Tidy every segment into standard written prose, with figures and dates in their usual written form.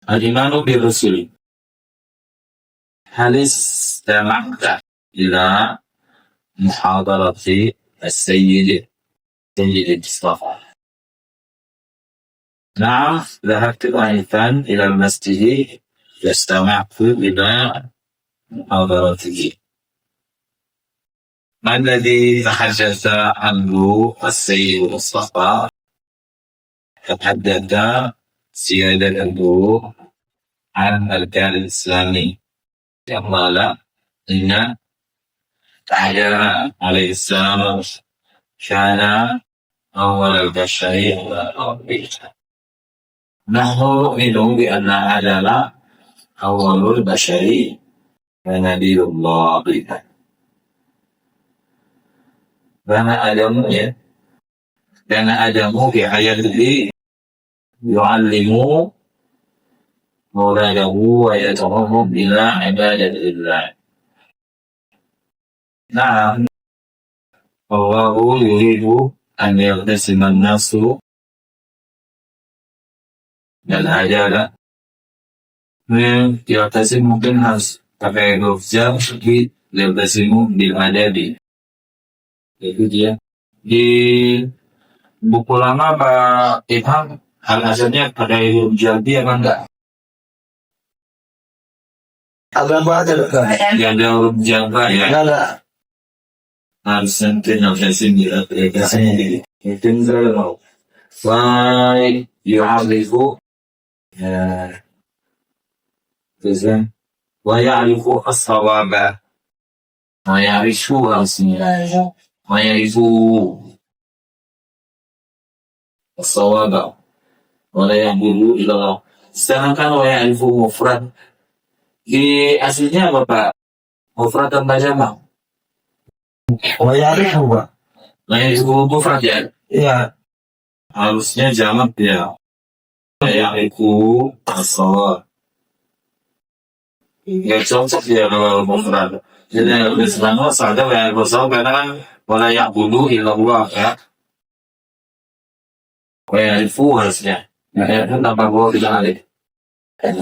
Al-imanu birrusuli. هل استمعت إلى محاضرة السيد المصطفى؟ نعم، ذهبت آنفا إلى المسجد واستمعت إلى محاضرته. ما الذي تحدث عنه السيد المصطفى؟ تحدث سيادته عن الكيان الإسلامي. قال إن يحيى عليه السلام كان أول البشر. نحن نؤمن بأن آدم أول البشر ونبي الله. كان آدم في حياته يعلم أولاده ويدعوهم إلى عبادة الله. نعم، الله يريد أن يقتسم الناس العدالة يقتسم بالناس pakai huruf jar yaqtasimu bil adadi. Itu dia. Di buku lama Pak Ilham al-azharnya pakai huruf jar apa enggak? Ada huruf jar ya? Enggak. Harus nanti nafsin dia kasih itu enggak mau. Baik, yu'arifu terusnya wa ya'rifu as-sawaba wa ya'rifu harusnya wa ya'rifu as-sawaba wa la ya'budu illa. Sedangkan wa ya'rifu mufrad di aslinya apa Pak? Mufrad tanpa jamak. Wa ya'rifu Pak. Wa ya'rifu mufrad ya? Iya. Harusnya jamak ya. Wa ya'rifu as-sawaba. Nggak cocok dia kalau mufrad. Jadi Islam saja yang bersama karena kan wala ya'budu illallah ya. Wa ya'rifu harusnya. Ya itu tanpa gua tidak alih.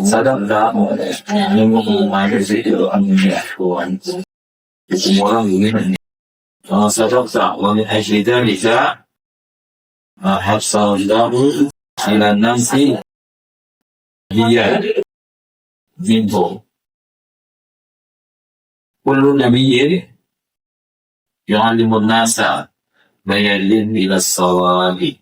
Sadar enggak mengumpulkan itu amnya. Semua orang begini. Kalau sadar tak wani ajlidah liza hafsallahu ila nafsi dia minhu. Kullu nabiyyin yu'allimu an-nasa bayalin ila as-sawabi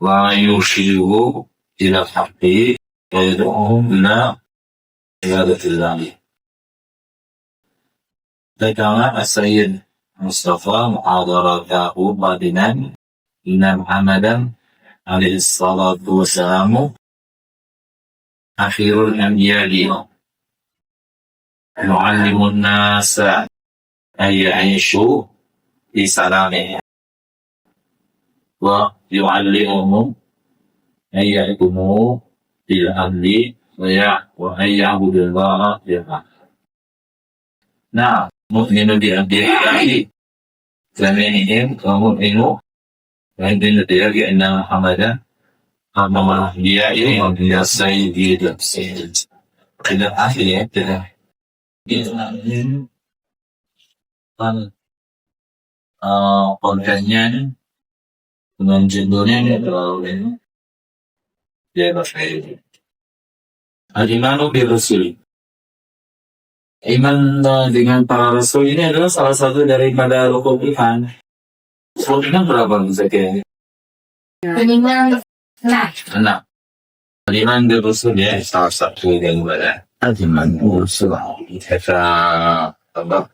wa yushiru ila al-haqqi wa yad'uhum ila ibadatillah. Takama as-sayyid Mustafa muhadaratahu badinan inna Muhammadan alaihi salatu wassalamu akhirul anbiya'i yu'allimun nasa ayya'ishu fi salamihi wa yu'allimuhum ayya'ikumu bil amli wa ayya'budullaha billah. Nah, mu'minu bi anbiya'i jami'ihim wa mu'minu wa indina diyagi anna Muhammadan amama anbiya'i wa biya sayyidil sayyid. Tidak akhir ya, tidak. Kontennya dengan judulnya terlalu ya bahasa Al-imanu birrusuli. Iman dengan para rasul ini adalah salah satu daripada rukun iman. Rukun iman berapa misalnya? 6. Al-iman birrusul ya salah satu daripada al-iman birrusul. Kata apa?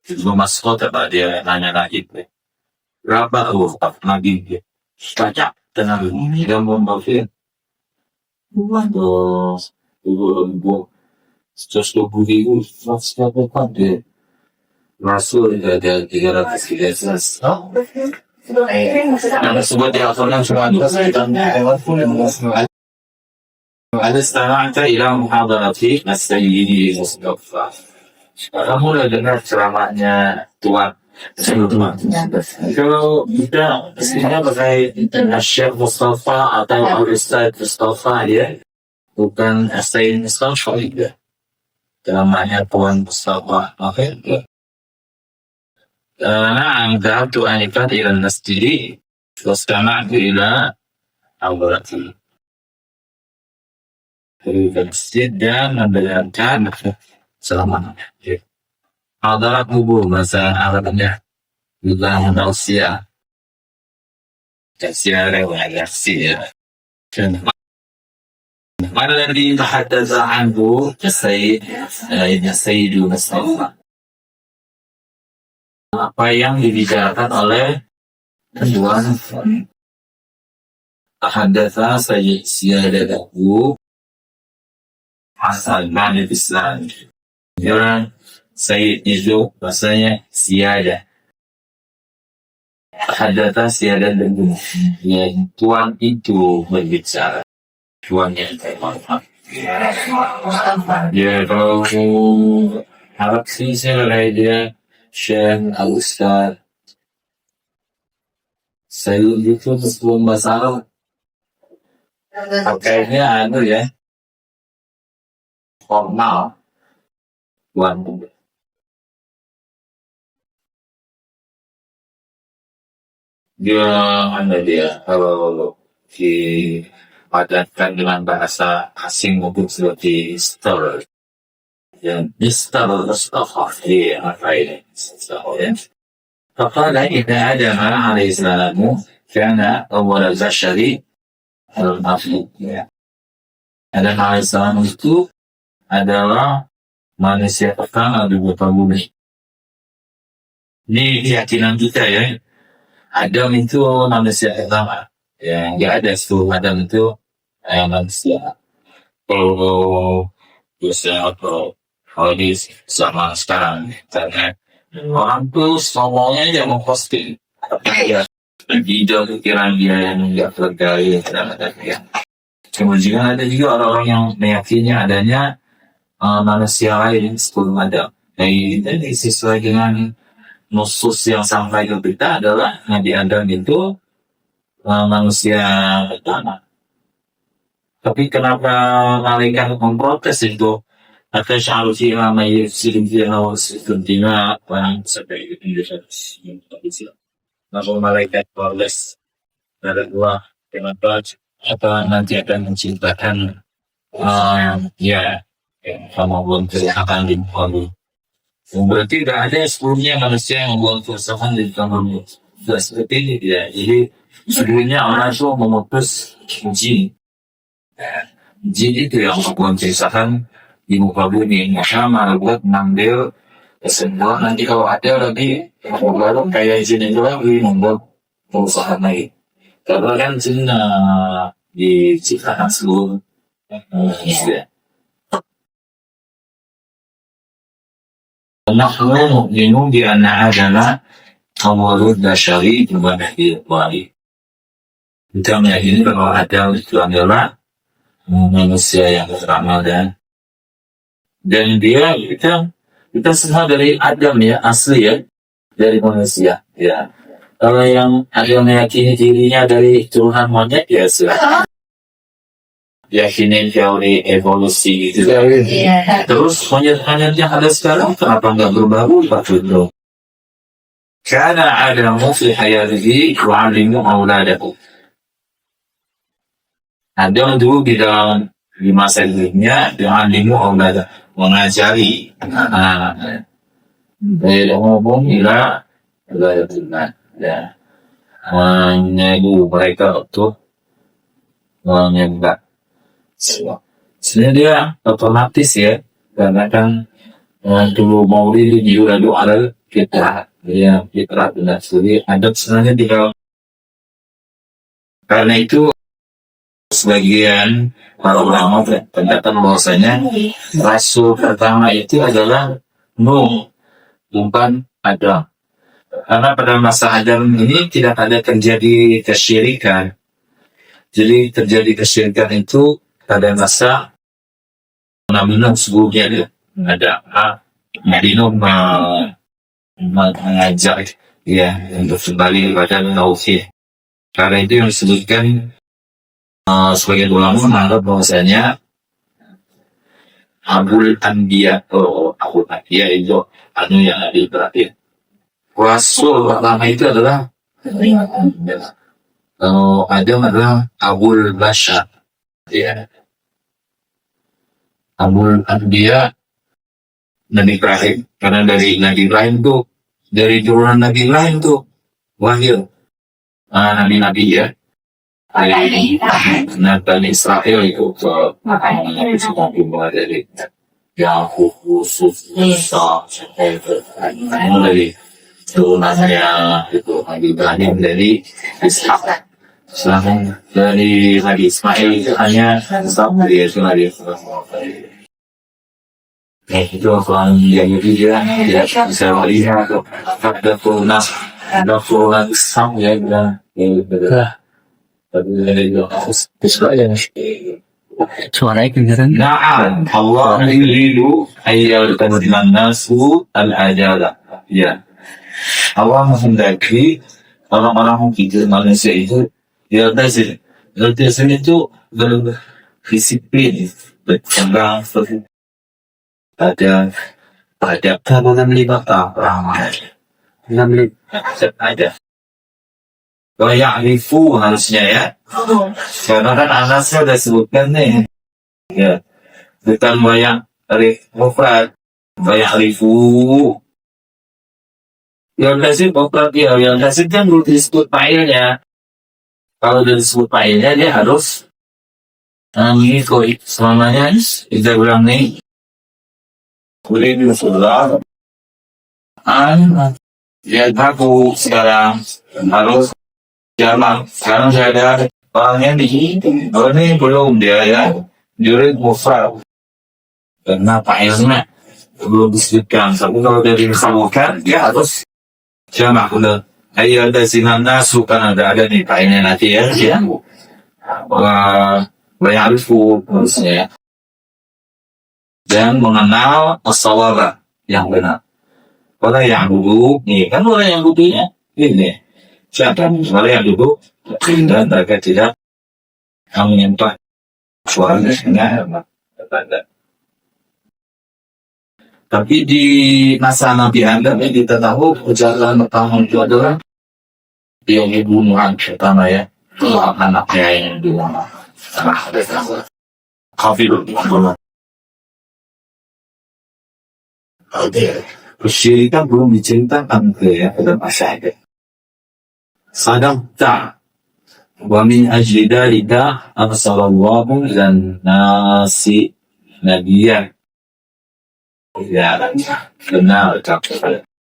Itu masuk apa dia nanya lagi. Berapa lagi dia? Banyak tenang ini yang membafir. Terus 20,000 100 deh. Rasul ada 313. Yang tersebut diaturkan cuma ada istama'ta ila muhadarati as-sayyidi Mustafa. Kamu udah dengar ceramahnya Tuan Kalau kita istilah pakai Syekh Mustafa atau Al-Ustaz Mustafa ya, bukan Sayyid Mustafa ya. Namanya Tuan Mustafa. Oke. نعم ذهبت آنفا إلى المسجد واستمعت إلى عورتي في المسجد dan mendengarkan selama hadarat kubur bahasa Arabnya bilang manusia manusia ما الذي تحدث عنه السيد مصطفى apa yang dibicarakan oleh Tuan Hadatha Sayyid Siyadatahu Hasan Ma'nif Islam. Orang Sayyid itu bahasanya Siyadah. Hadatha Siyadatahu, yang Tuan itu berbicara. Tuan yang terhormat. Ya, kalau harap sih saya dia Syekh Al-Ustaz Sayyid itu sebelum masalah pakainya ya formal Tuan dia kalau dipadatkan dengan bahasa asing mungkin seperti store yang Mister Mustafa apa ini ya. فقال إن آدم عليه السلام كان أول البشر al-Afid. Adam alaihissalam itu adalah manusia pertama di muka bumi. Ini keyakinan kita ya. Adam itu manusia pertama. Ya, nggak ada sebelum Adam itu manusia. Kalau bisa atau ini sama sekarang karena orang tuh semuanya yang memposting ya di dalam pikiran dia yang nggak tergali ya. Kemudian ada juga orang-orang yang meyakini adanya manusia lain sebelum Adam. Jadi sesuai dengan nusus yang sampai ke kita adalah Nabi Adam itu manusia pertama. Tapi kenapa malaikat memprotes itu? Atau syaruti lama yusrim fiha wa sikuntina wa sampai Indonesia. Maka malaikat protes dari Allah kenapa apa nanti akan menciptakan sama belum akan dibuang. Berarti tidak ada sebelumnya manusia yang membuang filsafat di kamu. Tidak seperti ini ya. Jadi sebelumnya orang itu memutus jin. Jin itu yang membuang filsafat di muka bumi. Maka buat mengambil kesembuhan. Nanti kalau ada lagi baru kayak jin itu lagi membuat filsafat lagi. Karena kan jin diciptakan seluruh manusia. نحن نؤمن بأن آدم أول البشر بوحي الله. Kita meyakini bahwa Adam itu adalah manusia yang beramal dan dia kita semua dari Adam ya, asli ya, dari manusia ya. Kalau yang ada meyakini dirinya dari turunan monyet ya sudah yakinin teori evolusi gitu. Terus monyet-monyet yang ada sekarang kenapa nggak berubah-ubah gitu? Karena ada fi hayatihi wa'alimu auladahu. Ada dulu di masa hidupnya wa'alimu auladahu, mengajari anak-anak. Dari ngomong ila ya, menyegu mereka untuk menyembah. Sebenarnya dia otomatis ya, karena kan dulu Maulid yuradu alal fitrah ya, fitrah benar sendiri ada sebenarnya di dalam. Karena itu sebagian para ulama berpendapat bahwasanya rasul pertama itu adalah Nuh, bukan Adam. Karena pada masa Adam ini tidak ada terjadi kesyirikan. Jadi terjadi kesyirikan itu pada masa Nabi Nuh sebelumnya ada Nabi Nuh mengajak ya untuk kembali kepada tauhid. Karena itu yang disebutkan sebagai ulama menganggap bahwasanya Abul Anbiya Abul Anbiya itu yang lebih terakhir. Rasul pertama itu adalah Adam adalah Abul Bashar, ya. Abul Anbiya Nabi Ibrahim, karena dari Nabi Ibrahim tuh, dari turunan Nabi Ibrahim tuh wahyu nabi-nabi ya, dari Bani Israel itu ke Nabi semua dari Yakub, Yusuf, Musa, dari turunannya itu Nabi Ibrahim, dari Ishak. Sedangkan dari Nabi Ismail itu hanya Nabi Ismail. Itu orang yang juga tidak bisa melihat ada turunan Islam ya bilang suaranya kedengaran. Nah, Allah yuridu ayyalkan nasu al-ajala. Ya, Allah menghendaki orang-orang kita manusia itu yaltazim. Yaltazim itu berdisiplin, berkembang, ada kalau 65 tahun 65 ada Waya'rifu harusnya ya, karena kan anasnya udah sebutkan nih ya, bukan mufrad Waya'rifu yang dasar mufrad ya, yang dasar kan belum disebut fa'ilnya. Kalau udah disebut fa'ilnya dia harus mengikut selamanya. Kita bilang nih boleh diusulkan ya aku sekarang harus jalan. Sekarang saya ada orangnya di sini. Oh ini belum dia ya. Jurid mufrad. Karena fa'ilnya belum disebutkan. Tapi kalau dia disebutkan dia harus jamak. Udah. Ayo ada sinan nasu kan ada nih fa'ilnya nanti ya. Ya. Bayarifu harusnya ya. Dan mengenal as-sawaba yang benar. Kalau yang dulu, nih kan orang yang dulunya ini. Siapa orang yang dulu dan mereka tidak menyembah suaranya. Tapi di masa Nabi Adam ini kita tahu perjalanan pertama itu adalah yang dibunuhan pertama ya, anaknya yang dibunuh. Kafir. Kesyirikan belum diceritakan ke ya dalam asyhadah. Sadaqta wa min ajli dalika arsalallahu ilan nasi nabiyyan. Ya, benar.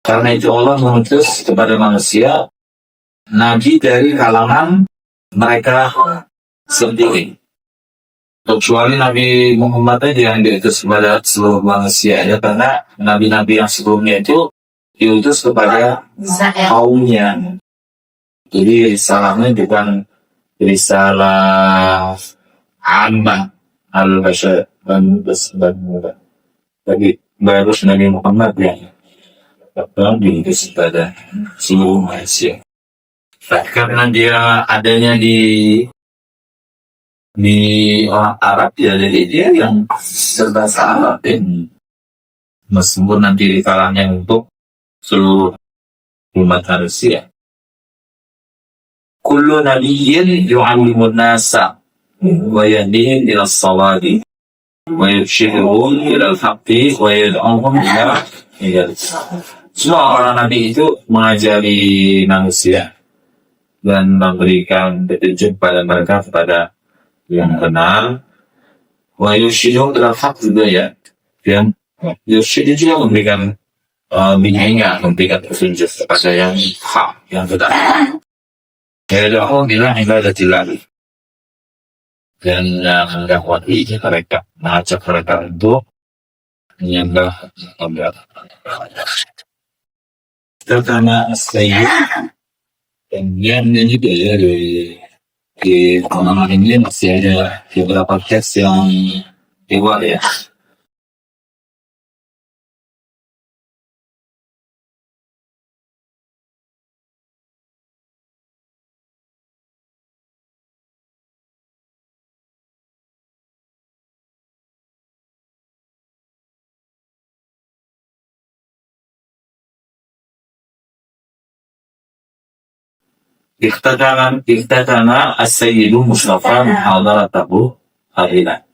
Karena itu Allah mengutus kepada manusia nabi dari kalangan mereka sendiri. Kecuali Nabi Muhammad aja yang diutus kepada seluruh manusia ya, karena nabi-nabi yang sebelumnya itu diutus kepada kaumnya. Jadi risalahnya bukan risalah ammah al-bashar bagi baru Nabi Muhammad yang diutus kepada seluruh manusia. Karena dia adanya di orang Arab ya, jadi dia yang berbahasa Arab ini. Meskipun nanti di kalangan untuk seluruh umat manusia. Kullu nabiyyin yu'allimun nasa wa yahdihim ila as-sawabi wa yurshiduhum ila al-haqqi wa yad'uhum ila semua orang nabi itu mengajari manusia dan memberikan petunjuk pada mereka kepada yang benar. Wa yurshiduhum ila al-haqq juga ya, yang yurshid juga memberikan bimbingan, memberikan petunjuk kepada yang hak, yang benar. Yad'uhum ila ibadatillah, dan mendakwai mereka, mengajak mereka untuk menyembah Allah. Terutama Sayyid, dan juga ya di pengalaman ini masih ada beberapa teks yang dibuat ya. Ikhtatana as-sayyidu Mustafa muhadaratahu hadilah.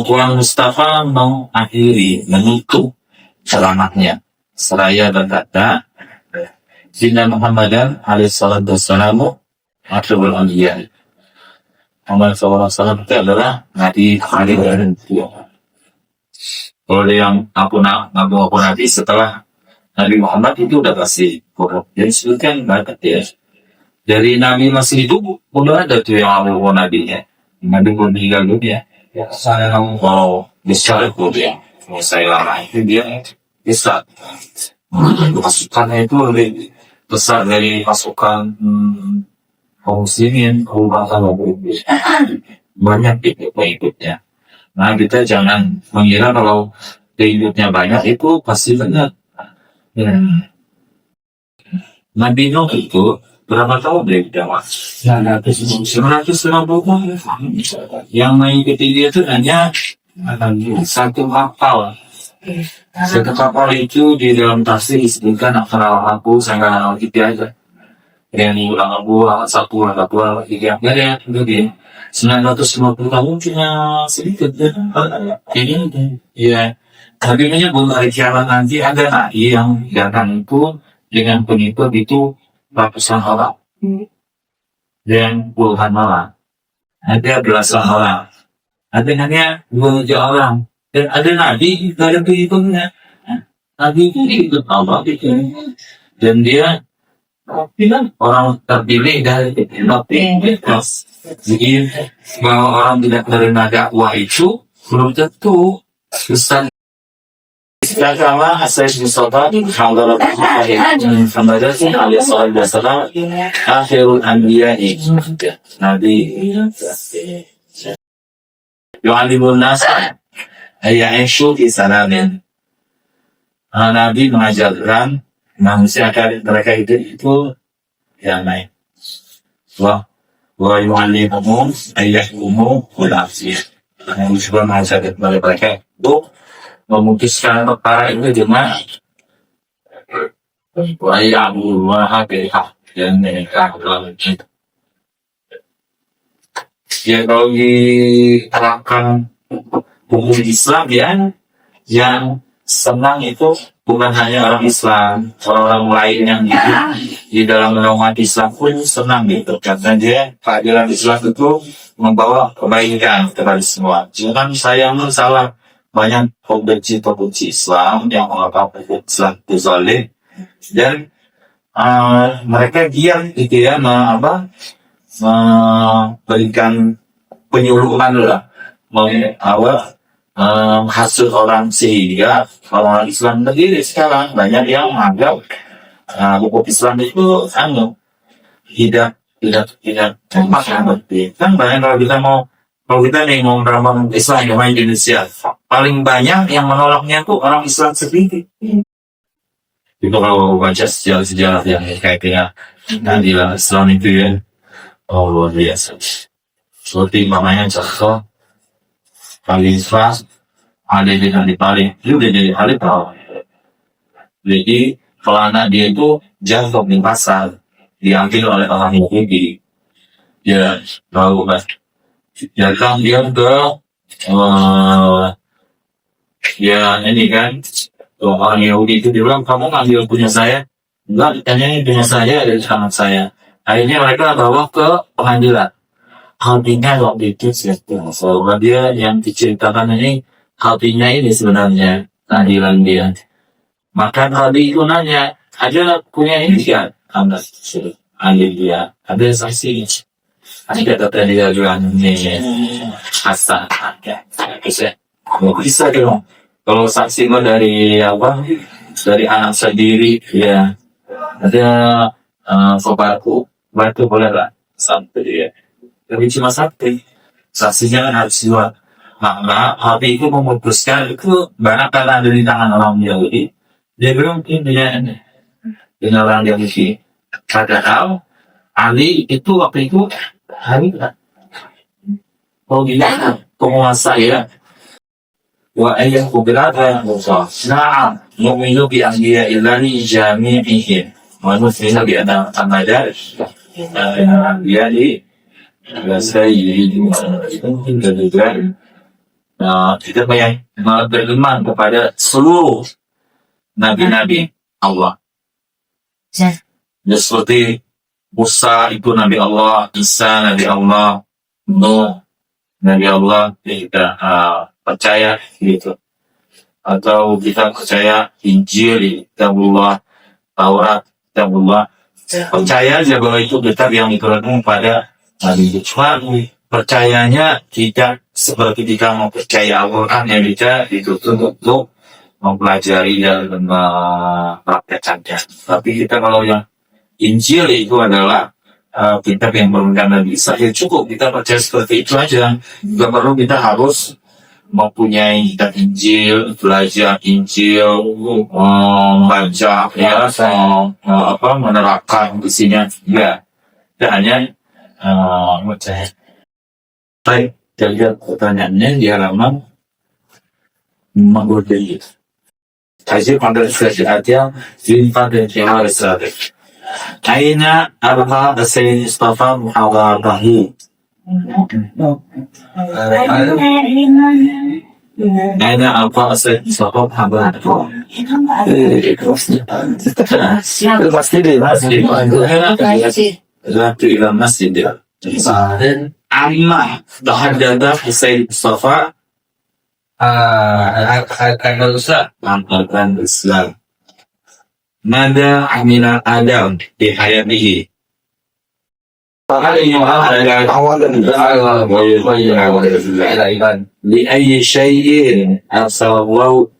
Tuan Mustafa menutup ceramahnya seraya berkata, Inna Muhammadan alaihi salatu wassalamu akhirul anbiya. Muhammad SAW itu adalah nabi akhir dari Tuhan. Oleh yang aku nabi setelah Nabi Muhammad itu udah pasti pokok. Jadi sebutkan banget ya. Dari Nabi masih hidup, udah ada tuh yang aku nabinya. Nabi pun meninggal dunia. Ya, saya mau bicara itu dia. Saya lama itu dia bisa. Pasukannya itu lebih besar dari pasukan kaum muslimin, kaum bangsa banyak itu pengikutnya. Nah kita jangan mengira kalau pengikutnya banyak itu pasti benar. Ya. Nabi Nuh itu berapa tahun dia dakwah? 950 tahun. Yang mengikuti dia itu hanya satu kapal. Satu kapal itu di dalam tafsir disebutkan antara aku sama itu aja. Yang ulang abu, satu, dua, tiga, nggak ada itu dia. 950 tahun cuma sedikit. Ini ya. Tapi menyebut hari kiamat nanti ada nabi yang datang itu dengan pengikut itu ratusan orang dan puluhan orang. Ada belasan orang. Ada hanya 2 orang. Dan ada nabi tidak ada pengikutnya. Nabi itu ikut Allah itu. Dan dia orang terpilih dari nabi. Jadi kalau orang tidak menerima dakwah itu belum tentu besar. Kama asas Mustafa hadarat Muhammadin alaihi salatu wasalam akhirul anbiya'i. Nabi yu'allimun nas ayya'ishu fi salamin. Nabi mengajarkan manusia agar mereka itu damai. Wa yu'allimuhum ayyahkumu bil 'adl. Nabi juga mengajarkan mereka untuk memutuskan perkara itu cuma wa'yabu wa'habihah dan mereka itu. Ya kalau diterapkan hukum Islam ya, yang senang itu bukan hanya orang Islam, orang lain yang hidup di dalam umat Islam pun senang gitu, karena dia keadilan Islam itu membawa kebaikan kepada semua. Jangan saya salah banyak pembenci Islam yang menganggap Islam itu zalim dan mereka diam gitu ya, memberikan penyuluhan lah, menghasut orang sehingga orang Islam sendiri sekarang banyak yang menganggap hukum Islam itu tidak berarti kan banyak kalau kita nih mau meramal Islam di Indonesia, paling banyak yang menolaknya tuh orang Islam sendiri. Itu kalau baca sejarah-sejarah yang kayak keadilan Islam itu ya, luar biasa. Seperti namanya contoh Khalifah Ali bin Abi Thalib, dia udah jadi khalifah. Jadi kalau anak dia itu jatuh di pasar, diambil oleh orang Yahudi, ya lalu datang dia ke ya ini kan orang Yahudi itu dia bilang, kamu ngambil punya saya? Enggak, ditanya punya saya dari tangan saya. Akhirnya mereka bawa ke pengadilan. Hatinya waktu itu soalnya dia yang diceritakan ini, hatinya ini sebenarnya keadilan dia. Maka tadi itu nanya, ada punya ini kan? Anda ambil dia, ada saksi. Ada kata dia juga ini Hasan, bisa dong. Kalau saksi gue dari dari anak sendiri, ya ada sobatku, bantu boleh lah sampai dia. Tapi cuma satu, saksinya kan harus dua. Maka hati itu memutuskan itu banyak karena ada di tangan orang Yahudi. Dia bilang dengan orang Yahudi. Padahal Ali itu waktu itu penguasa ya. Wa ayyuhu berada Musa. Na'am, yu'minu bi anbiya illani jami'ihim. manusia di anak Ramadan dia di biasa dan juga kita beriman kepada seluruh nabi-nabi Allah. Ya, seperti Musa itu Nabi Allah, Isa Nabi Allah, Nuh Nabi Allah, kita percaya gitu. Atau kita percaya Injil, Kitabullah, Taurat, Kitabullah. Percaya aja bahwa itu kitab yang diturunkan pada Nabi. Cuma percayanya tidak seperti kita mau percaya Al-Quran yang kita dituntut untuk mempelajari dan mempraktekkannya. Tapi kita kalau yang Injil itu adalah kitab yang menurunkan Nabi Isa, ya cukup kita percaya seperti itu aja. Tidak perlu kita harus mempunyai kitab Injil, belajar Injil, membaca, ya, menerapkan isinya. Ya, kita hanya percaya. Baik, kita lihat pertanyaannya di halaman 52. Tajib pada Al-Fatihah di Fatihah Al-Fatihah. Aina arha Sayyid Mustafa muhadarahi. Aina arha Sayyid Mustafa muhadarahi. Ratu ila masjid. Amma bahadada Sayyid Mustafa akan Islam. Mada amila Adam di hayatihi. Li ayyi syai'in arsalallahu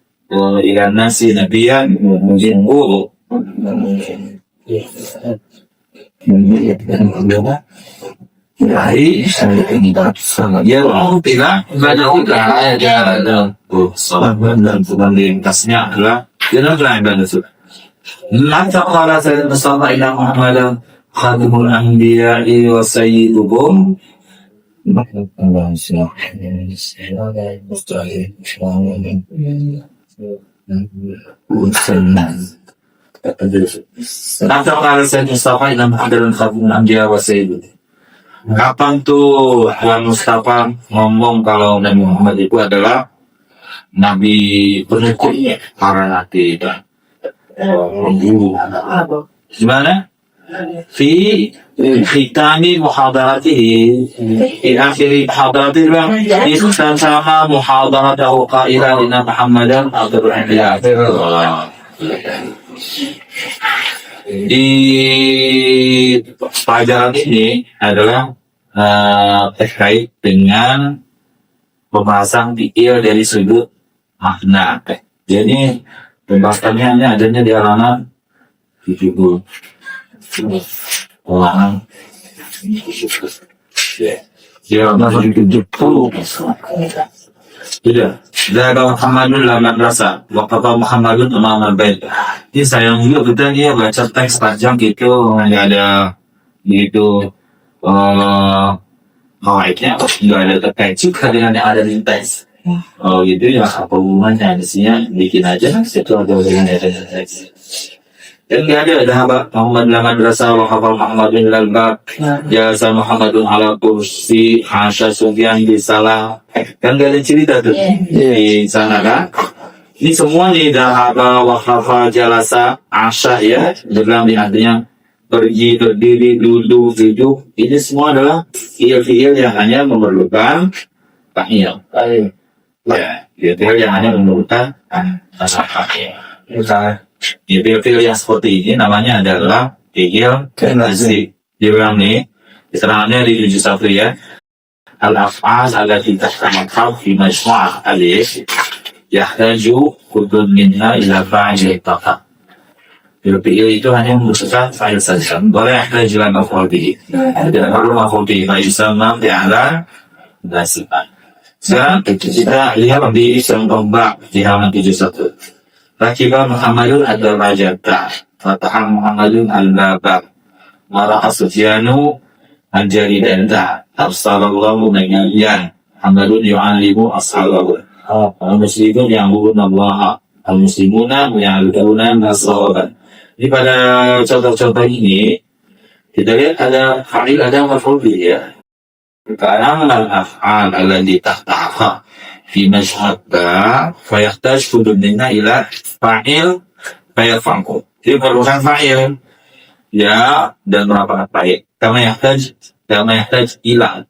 ila nasi nabiyan minhu. Ya tidak dan bukan lintasnya adalah tidak berada itu. Maka qala Sayyid Mustafa ila Muhammadan khadimul anbiya'i wa sayyiduhum. Maka qala Sayyid Mustafa ila Muhammadan khadimul anbiya'i wa sayyiduhum. Kapan tuh Tuan Mustafa ngomong kalau Nabi Muhammad itu adalah Nabi penutup para nabi dan pengguru? Gimana? Fi khitami muhadaratihi, di akhir muhadaratihi, ikhtama muhadaratahu qailan inna Muhammadan afdalul anbiya. Di pelajaran ini adalah terkait dengan pembahasan fikih dari sudut makna. Jadi pembahasannya adanya di halaman 70. Halaman 70. Tidak. Zada Muhammadun la madrasah wa qata Muhammadun amama bait. Ini sayang juga kita dia baca teks panjang gitu, nggak ada gitu kawaidnya, nggak ada terkait juga dengan yang ada di teks. Oh gitu ya, apa hubungannya? Isinya bikin aja situ ada dengan teks. Dan nggak ada Muhammad la madrasah wa qata Muhammadun lal bab. Jasa Muhammadun ala kursi hasya Sufyan di salah. Kan gak ada cerita tuh di sana kan. Ini semua nih dahaba wakafa jalasa asya ya, dalam artinya pergi, berdiri, duduk, hidup. Ini semua adalah fiil-fiil yang hanya memerlukan tahiyah. Ya, fiil yang hanya memerlukan tahiyah. Fiil yang seperti ini namanya adalah fiil nasib. Diulang nih, keterangannya di 71 ya. Al-af'al allati tahtamal fi majmu' alif yahtaju kullun minha ila fa'il taqa. Fiil itu hanya membutuhkan fa'il saja. Boleh yahtaju ila maf'ul bihi. Tidak perlu maf'ul bihi fa yusamma fi'lan nasiban. Sekarang kita lihat di contoh di halaman 71. Rakiba Muhammadun ad-darajata fataha Muhammadun al-baba mara'a Sufyanu al-jaridata arsalallahu nabiyyan Muhammadun yu'allimu ashabahu al-muslimun ya'buduna Allah al-muslimuna ya'buduna nasraban Di pada contoh-contoh ini kita lihat ada fa'il, ada maf'ul bih ya. Sekarang al-af'al allati tahtaha fi mashhad ba fayahtaj kullu minha ila fa'il fayaf'alu. Jadi merupakan fa'il ya dan merupakan fa'il. Kama yahtaj ila.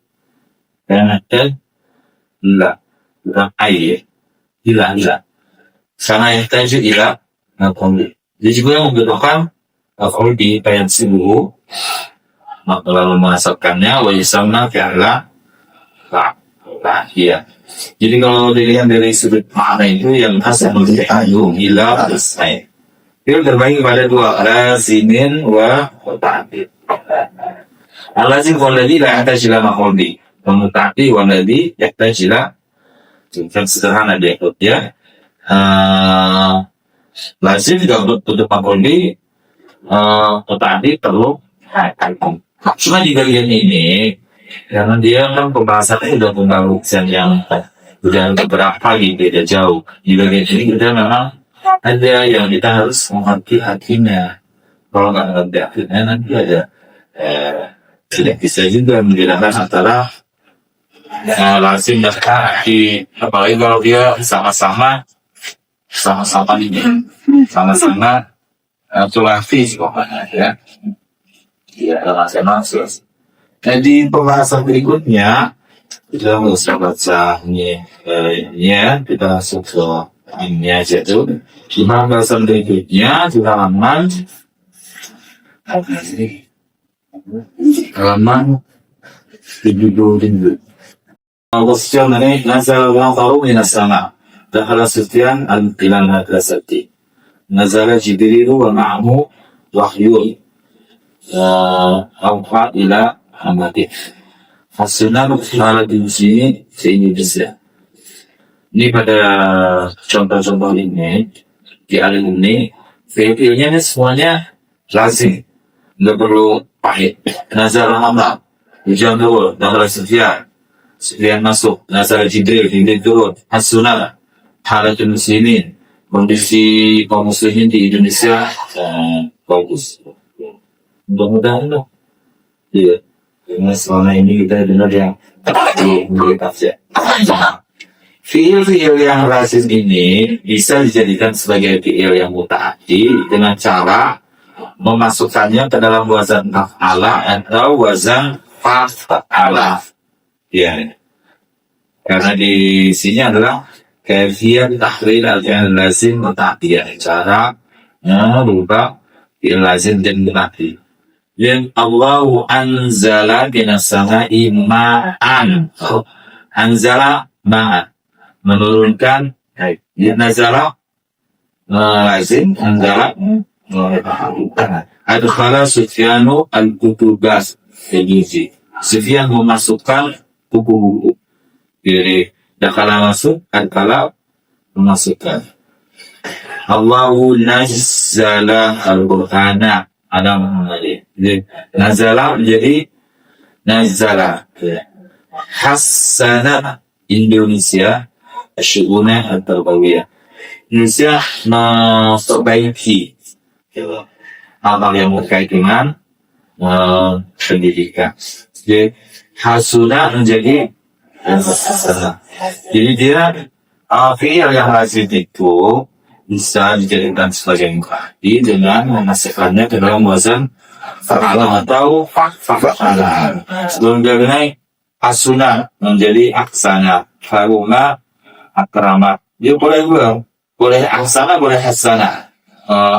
Kama yahtaj ila. Bukan ay. Ila. Kama yahtaj ila maf'ul bih. Jadi juga membutuhkan maf'ul bih fayansibuhu lalu mengasapkannya wa yusamma fi'la ya. Jadi kalau dilihat dari sudut makna itu yang hasil dari ayu ila asai itu terbagi pada dua, lazinin wa muta'addid. Al-lazim walladzi la yahtaj ila maf'ul bih wa muta'addid walladzi yahtaj ila, kan sederhana dia ya. Lazim juga untuk maf'ul bih, muta'addid perlu kaitan. Cuma di bagian ini karena dia kan pembahasannya udah pembahasan yang udah beberapa gitu, beda jauh. Di bagian ini kita memang ada yang kita harus mengerti artinya. Kalau nggak ngerti artinya nanti ada tidak bisa juga membedakan antara lazim dan ta'addid. Apalagi kalau dia sama-sama ini, sama-sama tulafis pokoknya ya. Ya, sama-sama. Jadi pembahasan berikutnya kita bisa baca ini ya, kita masuk ke ini aja tuh. Di pembahasan berikutnya di halaman 70. Question ini nazar wa taru min as-sama. Dakhala Sufyan ila al-madrasati. Nazala Jibril wa ma'ahu wahyun. Auha ila hamati. Hasilnya kalau di sini se-Indonesia. Ini pada contoh-contoh ini di alim ini fi'ilnya ini semuanya lazim, nggak perlu pahit. Nazar Hamad, hujan turun, Dakhala Sufyan masuk, Nazar Jibril turun, Hasunah, halatul muslimin, kondisi kaum muslimin di Indonesia bagus. Mudah-mudahan loh. Iya. Karena selama ini kita dengar yang di tafsir. Fiil-fiil yang lazim ini bisa dijadikan sebagai fiil yang muta'addid dengan cara memasukkannya ke dalam wazan af'ala atau wazan fa'ala. Ya. Karena di sini adalah kaifiyat tahlil al-fi'il lazim muta'addid. Cara berubah fiil lazim dan muta'addid. Yang Allahu anzala minas sama'i ma'an. Anzala ma'an, menurunkan. Nazala lazim, anzala adkhala Sufyanu al-kutubas fijizi. Sufyan memasukkan buku-buku. Jadi dakhala masuk, adkhala memasukkan. Allahu nazzala al-Qur'ana ala Muhammadin. Nazala menjadi nazala. Hassana Indonesia syu'una at-tarbawiyah. Indonesia memperbaiki hal-hal yang berkait dengan pendidikan. Jadi hasuna menjadi hassana. Jadi dia fi'il yang lazim itu bisa dijadikan sebagai muta'addid dengan memasukkannya ke dalam wazan fa'ala atau fa'ala. Sebelum dia naik asuna menjadi aksana, faruma akrama. Dia boleh aksana, boleh hasana.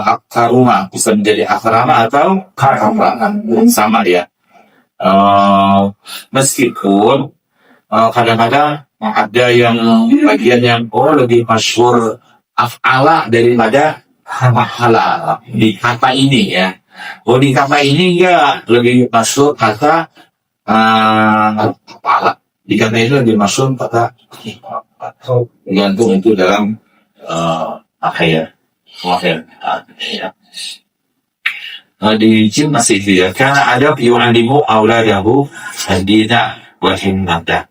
Akaruma bisa menjadi akrama atau karama, sama dia. Meskipun kadang-kadang ada yang bagian yang lebih masyhur af'ala daripada fa'ala di kata ini ya. Di kata ini enggak lebih masyhur kata af'ala. Di kata ini lebih masyhur kata gantung itu dalam akhir. Di Jim masih dia karena ada yu'allimu auladahu hadina wa himmata.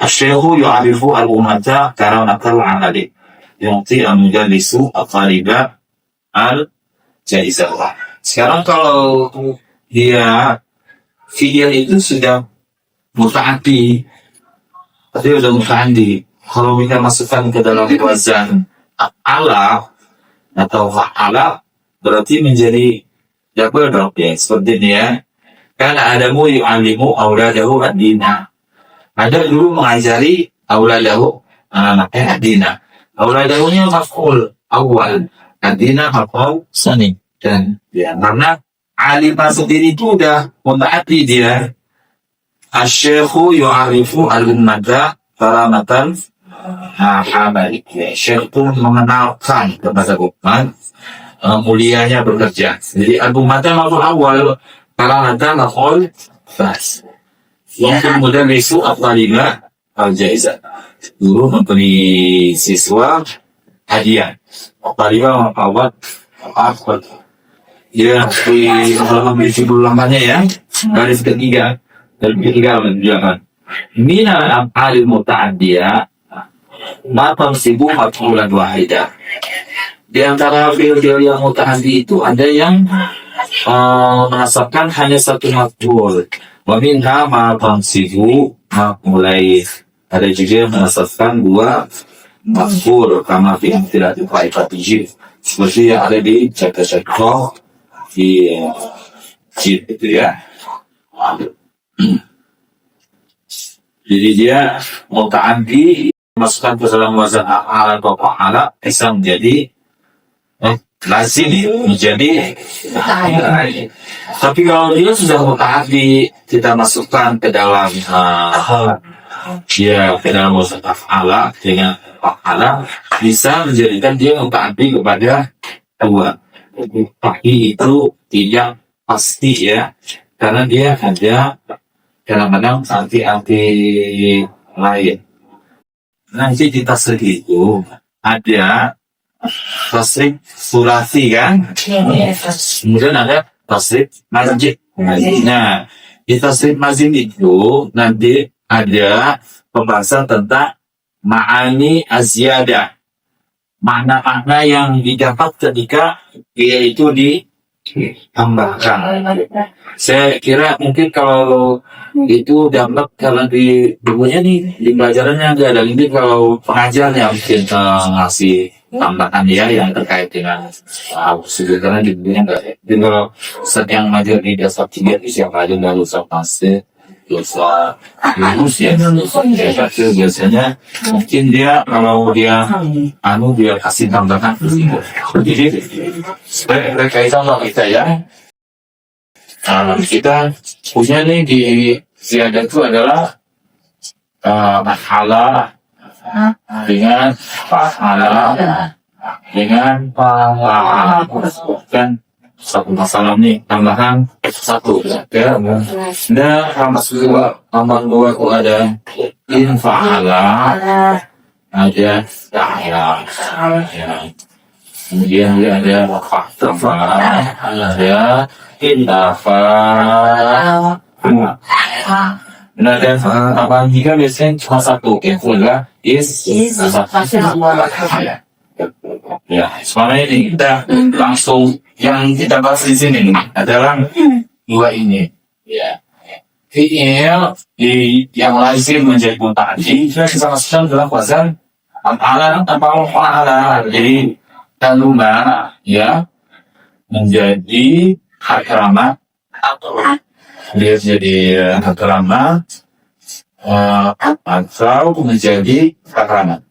Asy-syaikhu yu'arifu al-ummata karamatan 'alaihi. Yu'ti al-mujalisu al-qariba jaizah. Sekarang kalau dia fi'il itu sudah muta'addi, tadi udah muta'addi. Kalau kita masukkan ke dalam wazan af'ala atau fa'ala, berarti menjadi double drop ya, seperti ini ya. Karena Adamu yu'alimu auladahu ad-dina. Ada dulu mengajari auladahu, anak-anaknya ad-dina. Auladahunya maf'ul awal, ad-dina maf'ul tsani. Dan ya, karena alimah sendiri itu udah muta'addi dia. Asy-syaikhu yu'arifu al-ummata karamatan hamalik. Syekh itu mengenalkan kepada umat mulianya bekerja. Jadi al-ummata maf'ul awal, karamatan maf'ul tsani. Yang kemudian isu al-talibah al-jaizah. Guru memberi siswa hadiah. Al-talibah maf'ul awal. Ya, di dalam judul lamanya ya, garis ketiga menunjukkan mina al muta'addiyah ma tansibu maf'ulan wahidah. Di antara fi'il yang muta'addi itu ada yang menasabkan hanya satu maf'ul. Wa minha ma tansibu maf'ulain. Ada juga yang menasabkan dua maf'ul, kama fi amthilati fa'ifatijib, seperti yang ada di contoh di itu ya. Jadi dia muta'addi masukkan ke dalam wazan af'al atau fa'ala bisa menjadi lazim, menjadi tapi kalau dia sudah muta'addi kita masukkan ke dalam dia ke dalam wazan af'ala dengan fa'ala bisa menjadikan dia muta'addi kepada dua. Tapi itu tidak pasti ya, karena dia ada kadang-kadang arti-arti lain. Nanti di tasrif itu ada tasrif sulasi kan, kemudian ada tasrif mazid. Nah, di tasrif mazid itu nanti ada pembahasan tentang ma'ani az-ziyadah, makna-makna yang didapat ketika dia itu ditambahkan. Saya kira mungkin kalau itu dapat kalau di bukunya nih, di pelajarannya nggak ada. Ini kalau pengajarnya mungkin ngasih tambahan ya yang terkait dengan sebenarnya di bukunya nggak ada. Jadi kalau Ustaz yang ngajar di dasar 3 itu siapa aja nggak usah pasti dosa lulus ya. Biasanya mungkin dia kalau dia dia kasih tambahan. Jadi berkaitan sama kita ya. Kita punya nih di ziyadah itu adalah mahalah dengan pahala dengan pahala kan satu masalah nih tambahan satu ya. Nah amal dua itu ada infaala ada ta'ala ya. Kemudian ada faktafa ada indafa. Nah dan tambahan tiga biasanya cuma satu itulah ya. Sebenarnya ini kita langsung yang kita bahas di sini adalah dua ini ya. Fi'il yang lazim menjadi muta'addi kita masukkan dalam wazan af'ala atau fa'ala. Jadi kaluma ya menjadi akrama dia jadi akrama atau menjadi akrama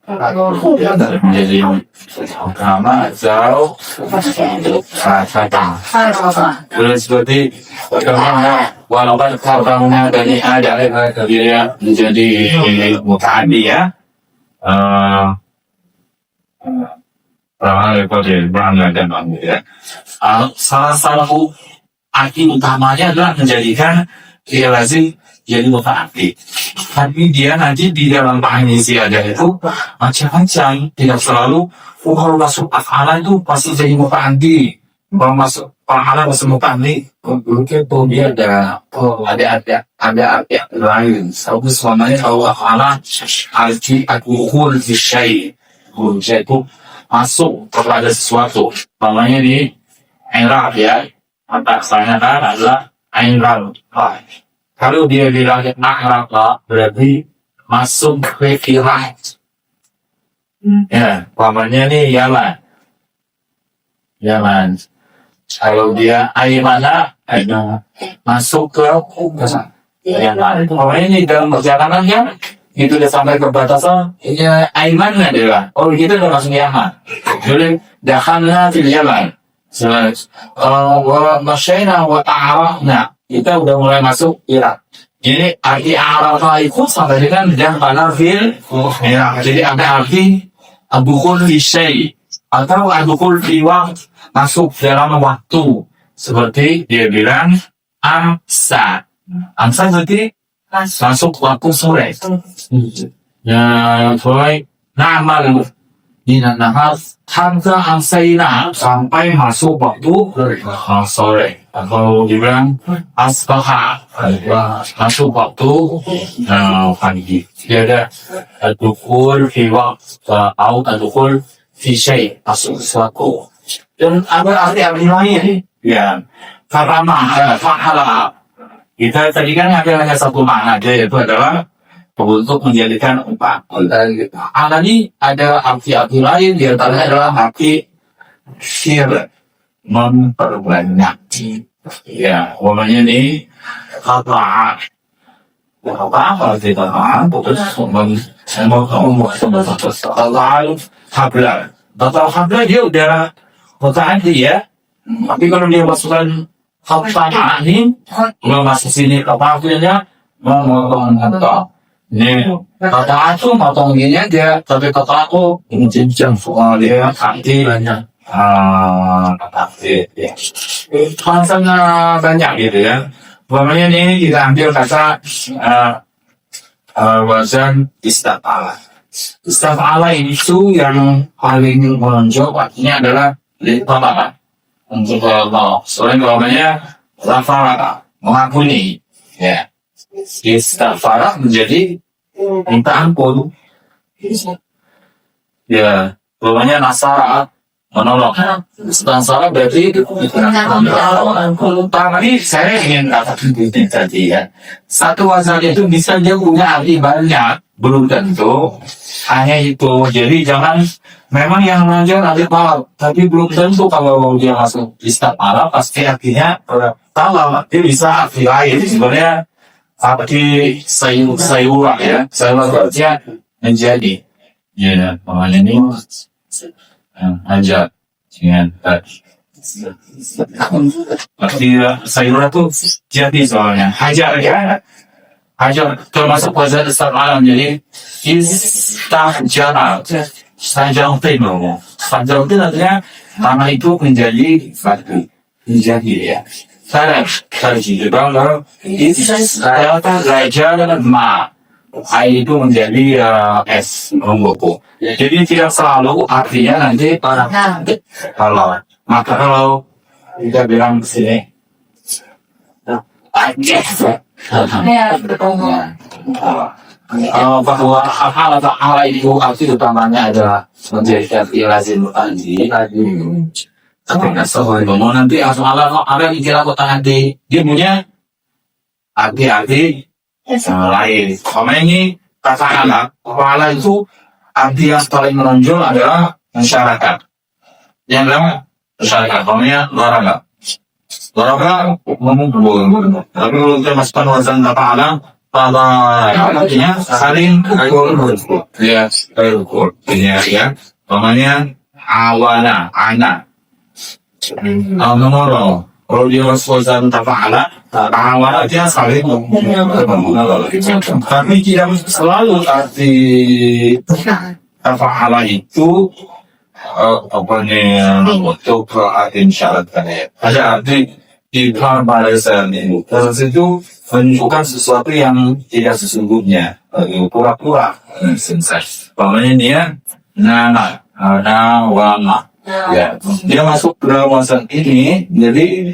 menjadi akrama atau boleh seperti walaupun kabarnya dari ada dia menjadi muta'addi ya. Salah satu arti utamanya adalah menjadikan dia lazim jadi muta'addi. Tapi dia nanti di dalam pahami ziyadah itu macam-macam, tidak selalu kalau masuk af'ala itu pasti jadi muta'addi, kalau masuk fa'ala masuk muta'addi. Mungkin dia ada arti lain. Tapi semuanya kalau af'ala arti ad-dukhul fi syai', itu masuk kepada sesuatu. Namanya di I'rab ya. Asalnya kan adalah I'rab. Kalau dia bilang I'rab berarti masuk ke Irak. Ya, pamannya nih Yaman. Yaman. Kalau dia Aymana, masuk ke Yaman. Pokoknya ini dalam perjalanan ya, itu udah sampai ke batasan, ya Ayman adalah. Oh gitu udah masuk Yaman. Jadi dakhalna fil Yaman. Wa masyayna wa ta'arafna. Kita udah mulai masuk Irak. Jadi arti Arafah itu sampai dengan dakhalna fil Irak. Jadi ada arti adkhul fi syai' atau adkhul fi waqt, masuk dalam waktu. Seperti dia bilang amsa. Amsa berarti masuk waktu sore. Ya, mulai na'mal minan nahar hatta amsayna, sampai masuk waktu sore. Atau dibilang asbaha, masuk waktu pagi. Dia ada adkhul fi waqt atau adkhul fi syai', masuk sesuatu. Dan ada arti lain ya, karena fa'ala. Kita tadi kan ada hanya satu makna aja, yaitu adalah untuk menjadikan upah. Fa'ala ini ada arti-arti lain, di antaranya adalah arti syir, memperbanyak. Ya, umumnya ini qata'a. Qata'a arti qata'a putus, qata'a habla. Qata'a habla dia udah qata'a dia. Tapi kalau dia masukkan qata'a ini, masuk sini qata'nya memotong atau ini qata'a itu motong gini aja, tapi qata'a itu jenjang soal dia arti banyak. Bahasanya banyak gitu ya. Pokoknya ini kita ambil kata wazan istaf'ala. Istaf'ala itu yang paling menonjol artinya adalah litolak. Untuk Allah. Soalnya namanya lafara, mengampuni. Ya. Istaf'ala menjadi minta ampun. Ya. Pokoknya nasara, menolong. Nasara berarti tangan ini saya ingin katakan tadi ya. Satu wazan itu bisa dia punya arti banyak, belum tentu hanya itu. Jadi jangan, memang yang menonjol arti palab, tapi belum tentu kalau dia masuk istaf'ala pasti artinya kalau dia bisa arti lain. Sebenarnya arti sayuran ya, sayuran berarti menjadi. Ya, makanya ini aja dengan arti sayuran itu jadi soalnya hajar ya, hajar termasuk wazan istaf'ala. Jadi istahjara, sajang temu, sajang itu artinya tanah itu menjadi batu, menjadi ya. Saya juga kalau saya raja dan ma, air itu menjadi es membeku. Jadi tidak selalu artinya nanti kalau maka kalau kita bilang di sini bahwa hal atau hal itu arti utamanya adalah menjadikan ilazim tadi. Ketika sebelum nanti asal ada dikira kota nanti dia punya arti-arti lain. Sama ini kata kepala itu arti yang paling menonjol adalah masyarakat. Yang pertama masyarakat, namanya olahraga. Olahraga mengumpul. Tapi kalau kita masukkan wazan kepala, pada artinya saling ukur. Ya, ukur. Ya, namanya awana, anak. Nomor kalau dia masuk wazan tafa'ala, ta'awala dia saling tapi tidak selalu arti tafa'ala itu untuk arti mensyaratkan ya. Ada arti di dalam bahasa ini. Terus itu menunjukkan sesuatu yang tidak sesungguhnya, pura-pura. Pokoknya dia nana, wama. Ya, dia masuk ke dalam wazan ini, jadi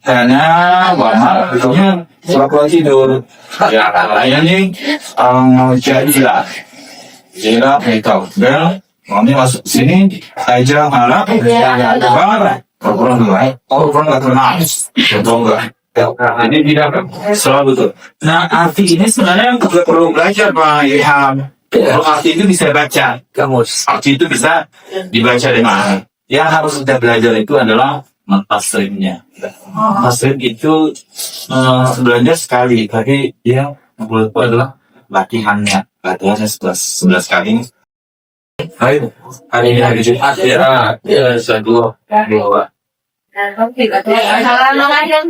karena wama artinya pura-pura tidur. Ya, ini jadilah itu dan ini masuk sini aja harap Orang lain, orang nggak kenal, contoh enggak. Jadi tidak selalu betul. Nah, arti ini sebenarnya juga perlu belajar Pak Ilham. Kalau arti itu bisa baca, arti itu bisa dibaca dengan. Yang harus kita belajar itu adalah mentasrifnya. Tasrif itu belajar sekali, tapi yang menurutku adalah latihannya 11 kali. Ayo, hari ini hari Jumat ya, saya dua. Salam mengajar,